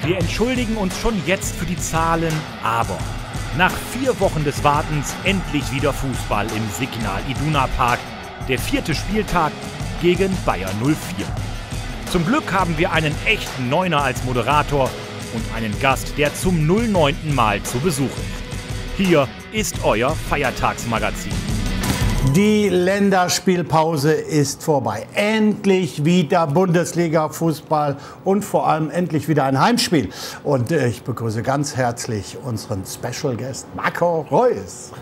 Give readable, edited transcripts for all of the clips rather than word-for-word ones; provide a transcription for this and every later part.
Wir entschuldigen uns schon jetzt für die Zahlen, aber nach 4 Wochen des Wartens endlich wieder Fußball im Signal Iduna Park. Der 4. Spieltag gegen Bayer 04. Zum Glück haben wir einen echten Neuner als Moderator und einen Gast, der zum 09. Mal zu Besuch ist. Hier ist euer Feiertagsmagazin. Die Länderspielpause ist vorbei. Endlich wieder Bundesliga-Fußball und vor allem endlich wieder ein Heimspiel. Und ich begrüße ganz herzlich unseren Special Guest Marco Reus.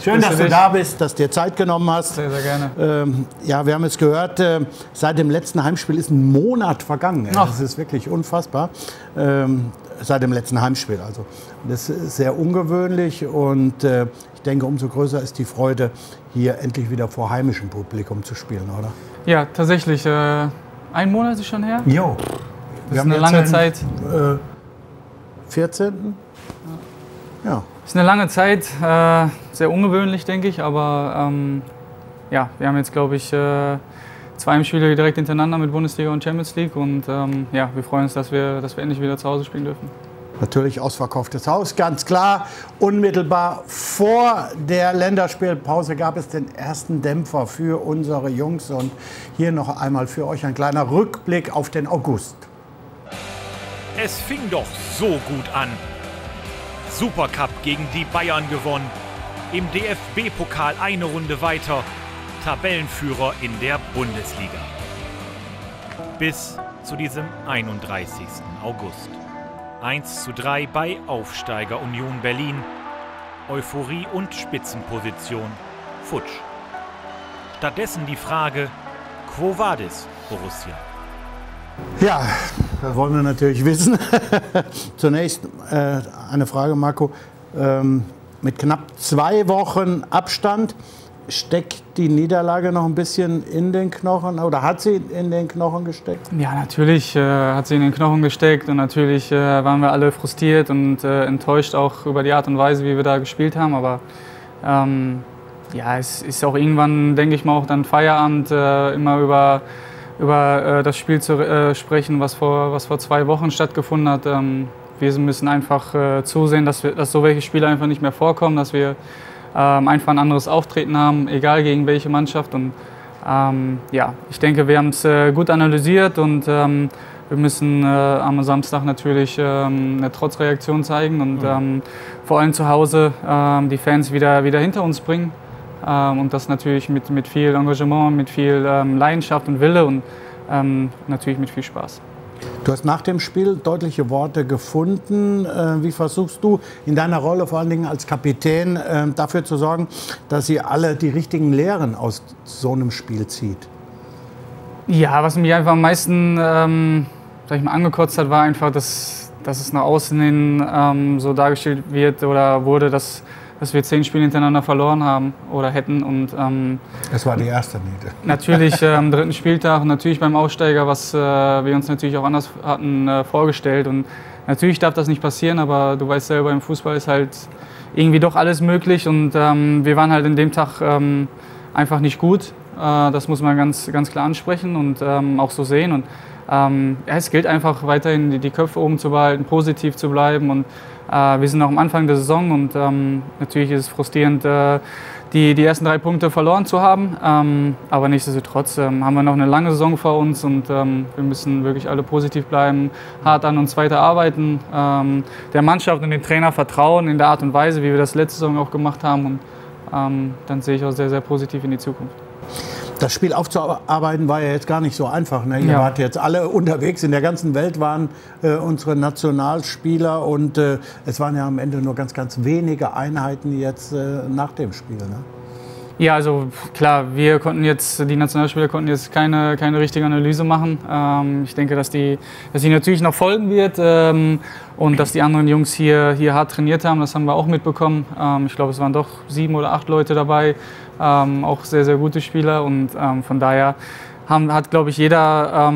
Schön, dass du da bist, dass du dir Zeit genommen hast. Sehr, sehr gerne. Ja, wir haben es gehört, seit dem letzten Heimspiel ist ein Monat vergangen. Das ist wirklich unfassbar. Seit dem letzten Heimspiel. Also, das ist sehr ungewöhnlich und ich denke, umso größer ist die Freude, hier endlich wieder vor heimischem Publikum zu spielen, oder? Ja, tatsächlich. Ein Monat ist schon her. Jo. Das ist eine lange Zeit. 14. Ja. Das ist eine lange Zeit. Sehr ungewöhnlich, denke ich. Aber ja, wir haben jetzt, glaube ich, 2 Heimspiele direkt hintereinander mit Bundesliga und Champions League. Und ja, wir freuen uns, dass wir endlich wieder zu Hause spielen dürfen. Natürlich ausverkauftes Haus, ganz klar. Unmittelbar vor der Länderspielpause gab es den ersten Dämpfer für unsere Jungs. Und hier noch einmal für euch ein kleiner Rückblick auf den August. Es fing doch so gut an. Supercup gegen die Bayern gewonnen. Im DFB-Pokal eine Runde weiter. Tabellenführer in der Bundesliga. Bis zu diesem 31. August. 1:3 bei Aufsteiger Union Berlin. Euphorie und Spitzenposition futsch. Stattdessen die Frage, quo vadis, Borussia? Ja, das wollen wir natürlich wissen. Zunächst eine Frage, Marco. Mit knapp 2 Wochen Abstand steckt die Niederlage noch ein bisschen in den Knochen oder hat sie in den Knochen gesteckt? Ja, natürlich hat sie in den Knochen gesteckt und natürlich waren wir alle frustriert und enttäuscht auch über die Art und Weise, wie wir da gespielt haben. Aber ja, es ist auch irgendwann, denke ich mal, auch dann Feierabend, immer über das Spiel zu sprechen, was vor 2 Wochen stattgefunden hat. Wir müssen einfach zusehen, dass so welche Spiele einfach nicht mehr vorkommen, dass wir einfach ein anderes Auftreten haben, egal gegen welche Mannschaft. Und ja, ich denke, wir haben es gut analysiert und wir müssen am Samstag natürlich eine Trotzreaktion zeigen und vor allem zu Hause die Fans wieder hinter uns bringen. Und das natürlich mit viel Engagement, mit viel Leidenschaft und Wille und natürlich mit viel Spaß. Du hast nach dem Spiel deutliche Worte gefunden. Wie versuchst du in deiner Rolle, vor allen Dingen als Kapitän, dafür zu sorgen, dass ihr alle die richtigen Lehren aus so einem Spiel zieht? Ja, was mich einfach am meisten sag ich mal, angekotzt hat, war einfach, dass es nach außen hin so dargestellt wird oder wurde, dass wir 10 Spiele hintereinander verloren haben oder hätten. Und das war die erste Niete. Natürlich am 3. Spieltag, natürlich beim Aussteiger, was wir uns natürlich auch anders hatten vorgestellt. Und natürlich darf das nicht passieren, aber du weißt selber, im Fußball ist halt irgendwie doch alles möglich. Und wir waren halt in dem Tag einfach nicht gut. Das muss man ganz klar ansprechen und auch so sehen. Und ja, es gilt einfach weiterhin, die Köpfe oben zu behalten, positiv zu bleiben. Und wir sind noch am Anfang der Saison und natürlich ist es frustrierend, die ersten 3 Punkte verloren zu haben. Aber nichtsdestotrotz haben wir noch eine lange Saison vor uns und wir müssen wirklich alle positiv bleiben, hart an uns weiter arbeiten, der Mannschaft und dem Trainer vertrauen in der Art und Weise, wie wir das letzte Saison auch gemacht haben. Und dann sehe ich auch sehr, sehr positiv in die Zukunft. Das Spiel aufzuarbeiten war ja jetzt gar nicht so einfach. Ne? Ihr wart jetzt alle unterwegs. In der ganzen Welt waren unsere Nationalspieler und es waren ja am Ende nur ganz wenige Einheiten jetzt nach dem Spiel. Ne? Ja, also klar, die Nationalspieler konnten jetzt keine richtige Analyse machen. Ich denke, dass die natürlich noch folgen wird und dass die anderen Jungs hier hart trainiert haben. Das haben wir auch mitbekommen. Ich glaube, es waren doch 7 oder 8 Leute dabei, auch sehr, sehr gute Spieler und von daher hat, glaube ich, jeder,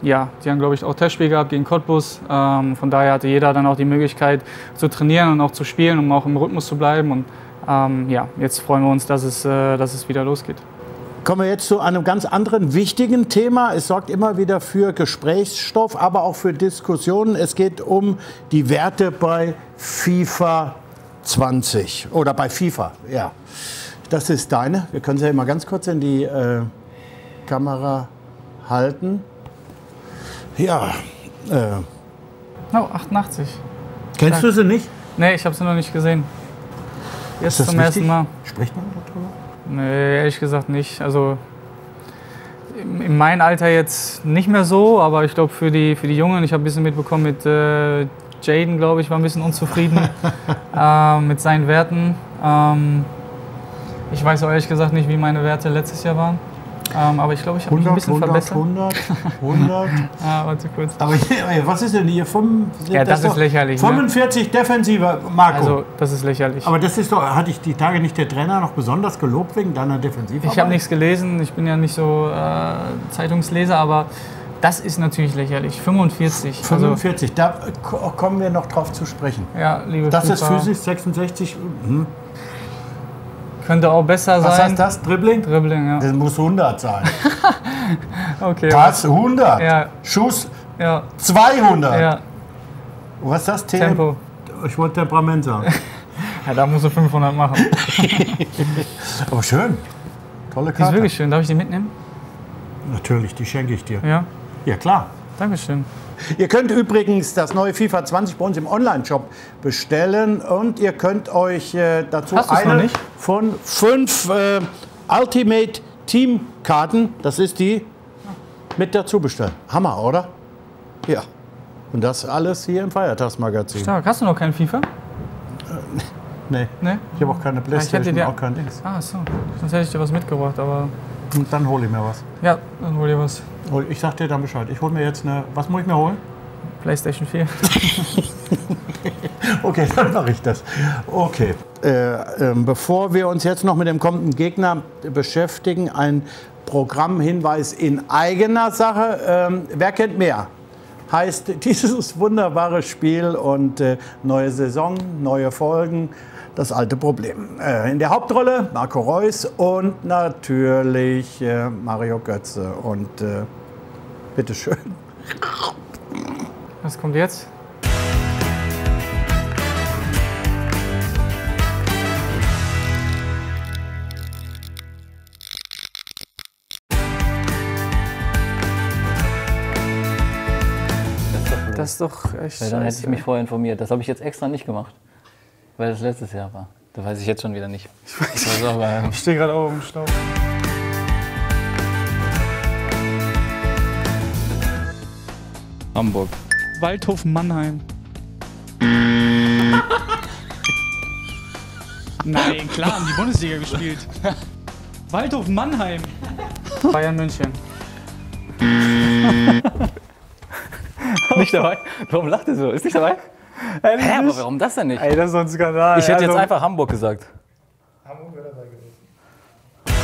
die haben, glaube ich, auch Testspiel gehabt gegen Cottbus. Von daher hatte jeder dann auch die Möglichkeit zu trainieren und auch zu spielen, um auch im Rhythmus zu bleiben. Und jetzt freuen wir uns, dass es wieder losgeht. Kommen wir jetzt zu einem ganz anderen wichtigen Thema. Es sorgt immer wieder für Gesprächsstoff, aber auch für Diskussionen. Es geht um die Werte bei FIFA 20 oder bei FIFA, ja. Das ist deine. Wir können sie ja mal ganz kurz in die Kamera halten. Ja. Oh, 88. Kennst du sie nicht? Nee, ich habe sie noch nicht gesehen. Jetzt zum ersten Mal. Spricht man darüber? Nee, ehrlich gesagt nicht. Also in meinem Alter jetzt nicht mehr so, aber ich glaube für die Jungen, ich habe ein bisschen mitbekommen mit Jaden, glaube ich, war ein bisschen unzufrieden mit seinen Werten. Ich weiß auch ehrlich gesagt nicht, wie meine Werte letztes Jahr waren. Aber ich glaube, ich habe mich ein bisschen verbessert. 100. Warte kurz. Aber was ist denn hier? Ja, das ist lächerlich. 45 defensive, Marco. Also, das ist lächerlich. Aber das ist doch, hatte ich die Tage nicht der Trainer noch besonders gelobt wegen deiner Defensive? Ich habe nichts gelesen, ich bin ja nicht so Zeitungsleser, aber das ist natürlich lächerlich. 45. 45, da kommen wir noch drauf zu sprechen. Ja, liebe Das FIFA, ist Physis, 66. könnte auch besser sein. Was heißt das? Dribbling? Dribbling, ja. Das muss 100 sein. Okay. Pass 100. Ja. Schuss Ja. 200. Ja. Was ist das? Tempo. Ich wollte Temperament sagen. Ja, da musst du 500 machen. Aber schön. Tolle Die ist Karte. wirklich schön. Darf ich die mitnehmen? Natürlich, die schenke ich dir. Ja. Ja, klar. Dankeschön. Ihr könnt übrigens das neue FIFA 20 bei uns im Online-Shop bestellen und ihr könnt euch dazu Hast du's noch eine nicht? von 5 Ultimate Team Karten, das ist die, mit dazu bestellen. Hammer, oder? Ja. Und das alles hier im Feiertagsmagazin. Stark. Hast du noch kein FIFA? Nee, Nee? ich habe auch keine ich hätte Playstation, dir- auch kein Dings. Ah, so. Sonst hätte ich dir was mitgebracht, aber Und dann hole ich mir was. ja, dann hol dir was. Ich sag dir dann Bescheid. Ich hole mir jetzt eine, was muss ich mir holen? PlayStation 4. Okay, dann mache ich das. Okay. Bevor wir uns jetzt noch mit dem kommenden Gegner beschäftigen, ein Programmhinweis in eigener Sache. Wer kennt mehr? Heißt dieses wunderbare Spiel und neue Saison, neue Folgen, das alte Problem. In der Hauptrolle Marco Reus und natürlich Mario Götze. Und bitteschön. Was kommt jetzt? Das ist doch echt Weil dann hätte ich scheiße. mich vorher informiert. Das habe ich jetzt extra nicht gemacht, weil das letztes Jahr war. Da weiß ich jetzt schon wieder nicht. Ich stehe gerade auch im Staub. Hamburg. Waldhof Mannheim. Nein, klar, haben die Bundesliga gespielt. Waldhof Mannheim. Bayern München. Nicht dabei? Warum lacht ihr so? Ist nicht dabei? Hä, aber warum das denn nicht? Ey, das ist so ein Skandal. Ich hätte jetzt Also, einfach Hamburg gesagt. Hamburg wäre dabei gewesen.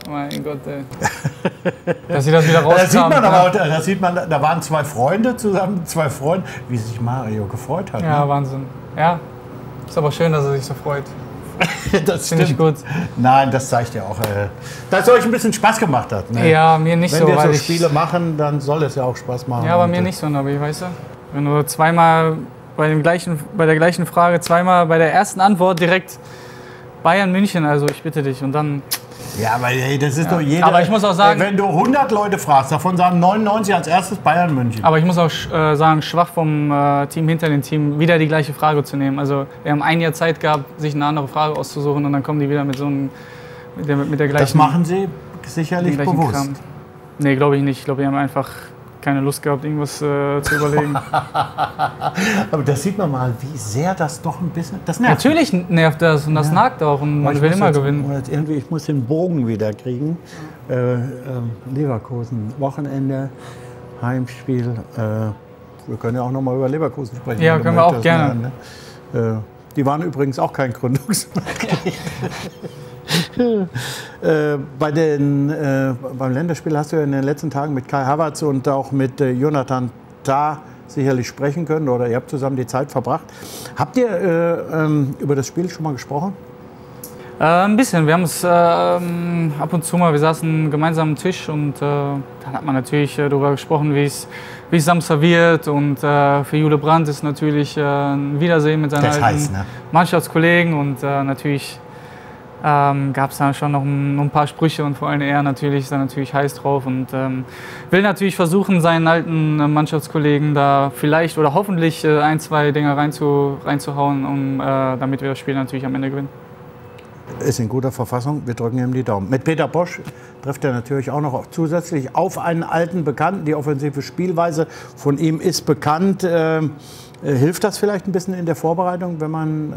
Mein Gott, ey. Dass sie das wieder rauskam. Da sieht man ne? aber, da sieht man, da waren 2 Freunde zusammen, 2 Freunde, wie sich Mario gefreut hat. Ja, Ne? Wahnsinn. Ja, ist aber schön, dass er sich so freut. Das Finde ich stimmt. gut. Nein, das zeigt ja auch, dass es euch ein bisschen Spaß gemacht hat. Ne? Ja, mir nicht Wenn so, wir weil so ich... Spiele machen, dann soll es ja auch Spaß machen. Ja, aber Und, mir nicht so, Nabi, weißt du? Wenn du zweimal bei der gleichen Frage, zweimal bei der ersten Antwort direkt Bayern München, also ich bitte dich. Und dann, Ja, aber hey, das ist doch jeder. Aber ich muss auch sagen- wenn du 100 Leute fragst, davon sagen 99 als erstes Bayern München. aber ich muss auch sagen, schwach vom Team hinter dem Team, wieder die gleiche Frage zu nehmen. Also wir haben ein Jahr Zeit gehabt, sich eine andere Frage auszusuchen und dann kommen die wieder mit so einem, mit der gleichen... Das machen sie sicherlich den gleichen bewusst. Kram. Nee, glaube ich nicht. Ich glaube, die haben einfach keine Lust gehabt, irgendwas zu überlegen. Aber das sieht man mal, wie sehr das doch ein bisschen. Das nervt. Natürlich nervt das und das nagt auch und man Ich will muss immer jetzt- gewinnen. jetzt irgendwie, ich muss den Bogen wieder kriegen. Leverkusen, Wochenende, Heimspiel. Wir können ja auch noch mal über Leverkusen sprechen. Ja, wenn du können wir auch möchtest, gerne. Ne? Die waren übrigens auch kein Gründungsmitglied. Beim Länderspiel hast du ja in den letzten Tagen mit Kai Havertz und auch mit Jonathan Tah sicherlich sprechen können oder ihr habt zusammen die Zeit verbracht. Habt ihr über das Spiel schon mal gesprochen? Ein bisschen. Wir haben es ab und zu mal, wir saßen gemeinsam am Tisch und dann hat man natürlich darüber gesprochen, wie es Samstag wird. Und für Jule Brandt ist natürlich ein Wiedersehen mit seinen alten Mannschaftskollegen. Und natürlich gab es da schon noch ein paar Sprüche und vor allem er natürlich ist da natürlich heiß drauf und will natürlich versuchen, seinen alten Mannschaftskollegen da vielleicht oder hoffentlich ein, zwei Dinge reinzuhauen, damit wir das Spiel natürlich am Ende gewinnen. Ist in guter Verfassung, wir drücken ihm die Daumen. Mit Peter Bosch trifft er natürlich auch noch zusätzlich auf einen alten Bekannten. Die offensive Spielweise von ihm ist bekannt. Hilft das vielleicht ein bisschen in der Vorbereitung, wenn man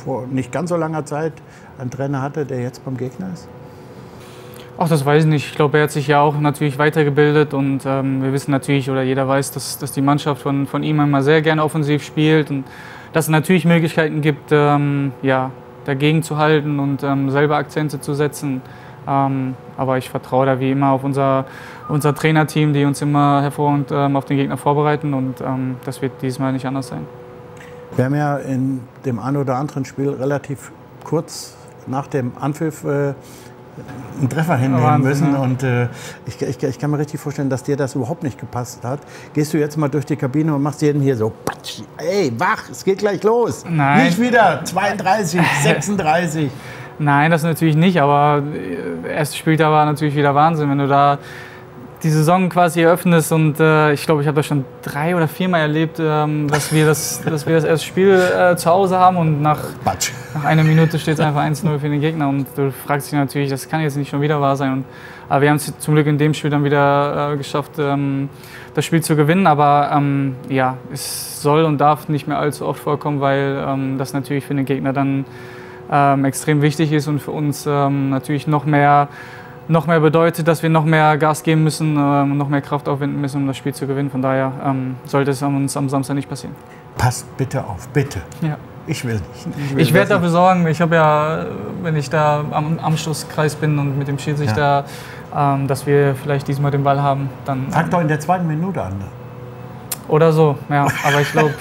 vor nicht ganz so langer Zeit einen Trainer hatte, der jetzt beim Gegner ist? Ach, das weiß ich nicht. Ich glaube, er hat sich ja auch natürlich weitergebildet und wir wissen natürlich, oder jeder weiß, dass die Mannschaft von ihm immer sehr gerne offensiv spielt und dass es natürlich Möglichkeiten gibt, ja, dagegen zu halten und selber Akzente zu setzen. Aber ich vertraue da wie immer auf unser Trainerteam, die uns immer hervorragend auf den Gegner vorbereiten und das wird dieses Mal nicht anders sein. Wir haben ja in dem einen oder anderen Spiel relativ kurz nach dem Anpfiff einen Treffer hinnehmen müssen. Ja. Und ich kann mir richtig vorstellen, dass dir das überhaupt nicht gepasst hat. Gehst du jetzt mal durch die Kabine und machst jedem hier so, patsch, ey, wach, es geht gleich los. Nein. Nicht wieder 32, 36. Nein, das natürlich nicht, aber der erste Spieltag war natürlich wieder Wahnsinn, wenn du da die Saison quasi eröffnest und ich glaube, ich habe das schon 3 oder 4 Mal erlebt, dass wir das erste Spiel zu Hause haben und nach einer Minute steht es einfach 1-0 für den Gegner und du fragst dich natürlich, das kann jetzt nicht schon wieder wahr sein. Aber wir haben es zum Glück in dem Spiel dann wieder geschafft, das Spiel zu gewinnen, aber ja, es soll und darf nicht mehr allzu oft vorkommen, weil das natürlich für den Gegner dann extrem wichtig ist und für uns natürlich noch mehr bedeutet, dass wir noch mehr Gas geben müssen, noch mehr Kraft aufwenden müssen, um das Spiel zu gewinnen. Von daher sollte es uns am Samstag nicht passieren. Passt bitte auf, bitte. Ja. Ich will nicht. Ich werde dafür sorgen. Ich habe ja, wenn ich da am Anschlusskreis bin und mit dem Schiedsrichter, dass wir vielleicht diesmal den Ball haben. Dann fang doch in der 2. Minute an. Oder so, ja. Aber ich glaube.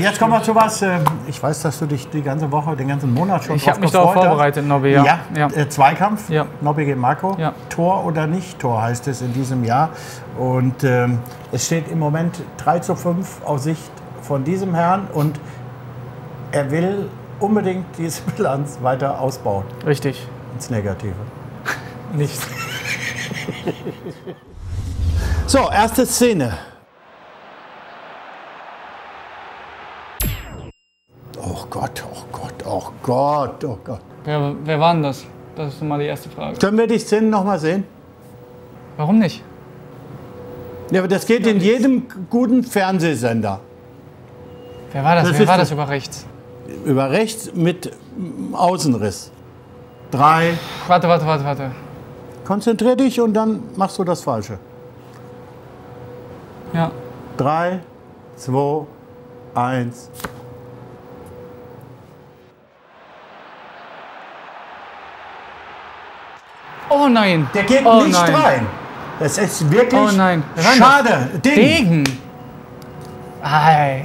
Jetzt kommen wir zu was. Ich weiß, dass du dich die ganze Woche, den ganzen Monat schon Ich habe mich darauf vorbereitet, Nobby. Ja. Zweikampf, ja. Nobby gegen Marco. Ja. Tor oder nicht Tor heißt es in diesem Jahr. Und es steht im Moment 3:5 aus Sicht von diesem Herrn. Und er will unbedingt diese Bilanz weiter ausbauen. Richtig. Ins Negative. Nicht. So, erste Szene. Oh Gott, oh Gott, oh Gott, oh Gott. Wer war denn das? Das ist mal die erste Frage. Können wir die Szene noch mal sehen? Warum nicht? Ja, aber das geht in jedem guten Fernsehsender. Wer war das? Wer war das über rechts? Über rechts mit Außenriss. 3. Warte. Konzentrier dich und dann machst du das Falsche. Ja. 3, 2, 1. Oh nein! Der geht nicht rein. Das ist wirklich schade. Degen!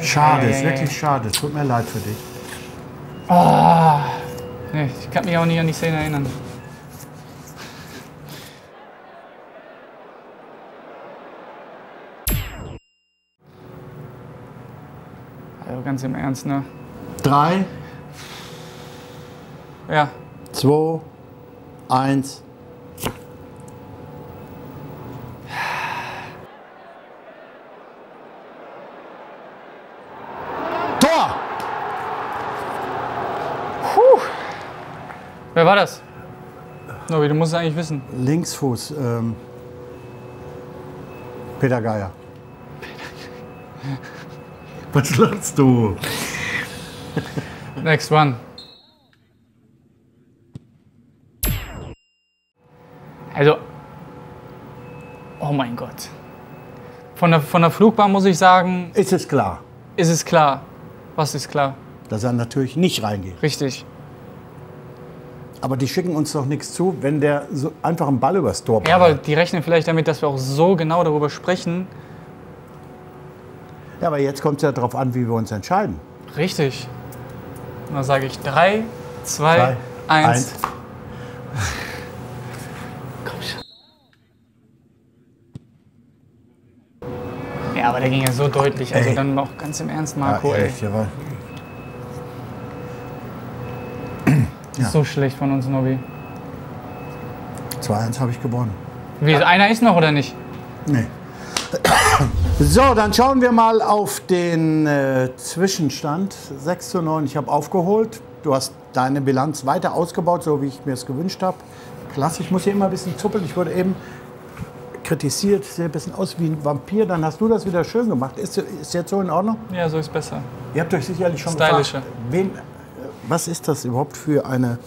Schade, ist wirklich schade. Tut mir leid für dich. Oh. Nee, ich kann mich auch nicht an die Szene erinnern. Also ganz im Ernst, ne? 3, ja. 2, 1. Tor! Puh. Wer war das? Nobby, du musst es eigentlich wissen. Linksfuß. Peter Geier. Was lachst du? Next one. Also, oh mein Gott. Von der Flugbahn muss ich sagen... Ist es klar? Ist es klar. Was ist klar? Dass er natürlich nicht reingeht. Richtig. Aber die schicken uns doch nichts zu, wenn der so einfach einen Ball übers Tor bringt. Ja, aber die rechnen vielleicht damit, dass wir auch so genau darüber sprechen. Ja, aber jetzt kommt es ja darauf an, wie wir uns entscheiden. Richtig. Und dann sage ich 3, 2, 1. Komm schon. Ja, aber der ging ja so deutlich. Also dann auch ganz im Ernst, Marco. Ja, ey. echt, jawohl. Ist so schlecht von uns, Nobby. 2-1 habe ich gewonnen. Wie, einer ist noch oder nicht? Nee. So, dann schauen wir mal auf den Zwischenstand. 6:9, ich habe aufgeholt. Du hast deine Bilanz weiter ausgebaut, so wie ich mir es gewünscht habe. Klasse, ich muss hier immer ein bisschen zuppeln. Ich wurde eben kritisiert, sieht ein bisschen aus wie ein Vampir. Dann hast du das wieder schön gemacht. Ist jetzt so in Ordnung? Ja, so ist besser. Ihr habt euch sicherlich schon Stylischer. gefragt, was ist das überhaupt für eine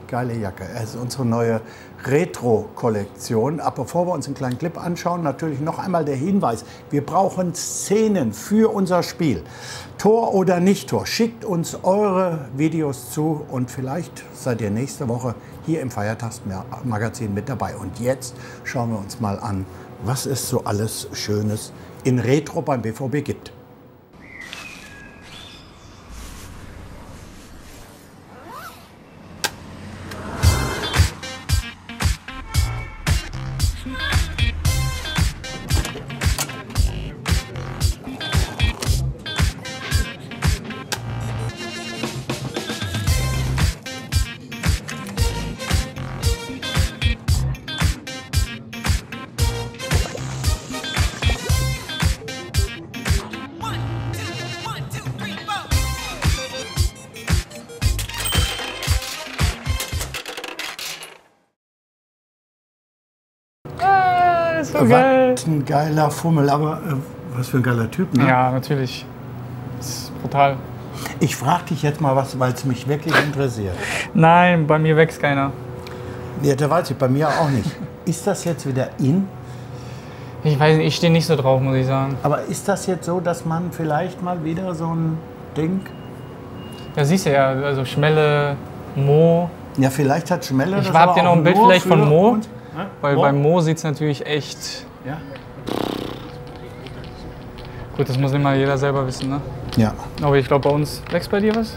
geile Jacke? Es ist unsere neue Retro-Kollektion. Aber bevor wir uns einen kleinen Clip anschauen, natürlich noch einmal der Hinweis. Wir brauchen Szenen für unser Spiel. Tor oder nicht Tor. Schickt uns eure Videos zu und vielleicht seid ihr nächste Woche hier im Feiertagsmagazin mit dabei. Und jetzt schauen wir uns mal an, was es so alles Schönes in Retro beim BVB gibt. So geil. Was ein geiler Fummel, aber was für ein geiler Typ, ne? Ja, natürlich. Das ist brutal. Ich frage dich jetzt mal was, weil es mich wirklich interessiert. Nein, bei mir wächst keiner. Ja, der weiß ich, bei mir auch nicht. Ist das jetzt wieder in? Ich weiß nicht, ich stehe nicht so drauf, muss ich sagen. Aber ist das jetzt so, dass man vielleicht mal wieder so ein Ding... Ja, siehst du ja, also Schmelle, Mo. Ja, vielleicht hat Schmelle Ich das hab aber dir noch auch ein Bild nur vielleicht von für Mo. uns. Ja? Weil bei Mo sieht es natürlich echt... Ja. Gut, das muss immer jeder selber wissen, ne? Ja. Aber ich glaube, bei uns wächst bei dir was?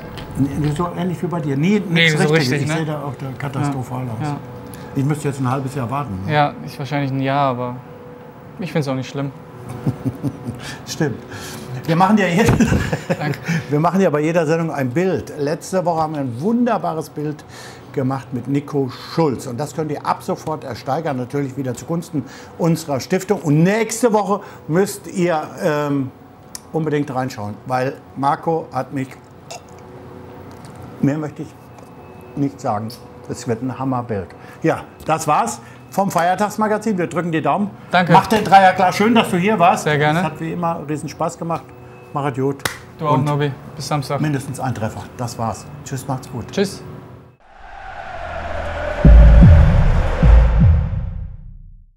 So ähnlich wie bei dir. Nee, nichts so richtig. richtig, Ich ne? sehe da auch da katastrophal aus. Ja. Ich müsste jetzt ein halbes Jahr warten. Ne? Ja, ich wahrscheinlich ein Jahr, aber ich finde es auch nicht schlimm. Stimmt. Wir machen ja bei jeder Sendung ein Bild. Letzte Woche haben wir ein wunderbares Bild gemacht mit Nico Schulz. Und das könnt ihr ab sofort ersteigern, natürlich wieder zugunsten unserer Stiftung. Und nächste Woche müsst ihr unbedingt reinschauen, weil Marco hat mich, mehr möchte ich nicht sagen, es wird ein Hammerbild. Ja, das war's vom Feiertagsmagazin. Wir drücken die Daumen. Danke. Mach den Dreier klar. Schön, dass du hier warst. Sehr gerne. Es hat wie immer riesen Spaß gemacht. Mach es gut. Du auch, Und Nobby. Bis Samstag. mindestens ein Treffer. Das war's. Tschüss, macht's gut. Tschüss.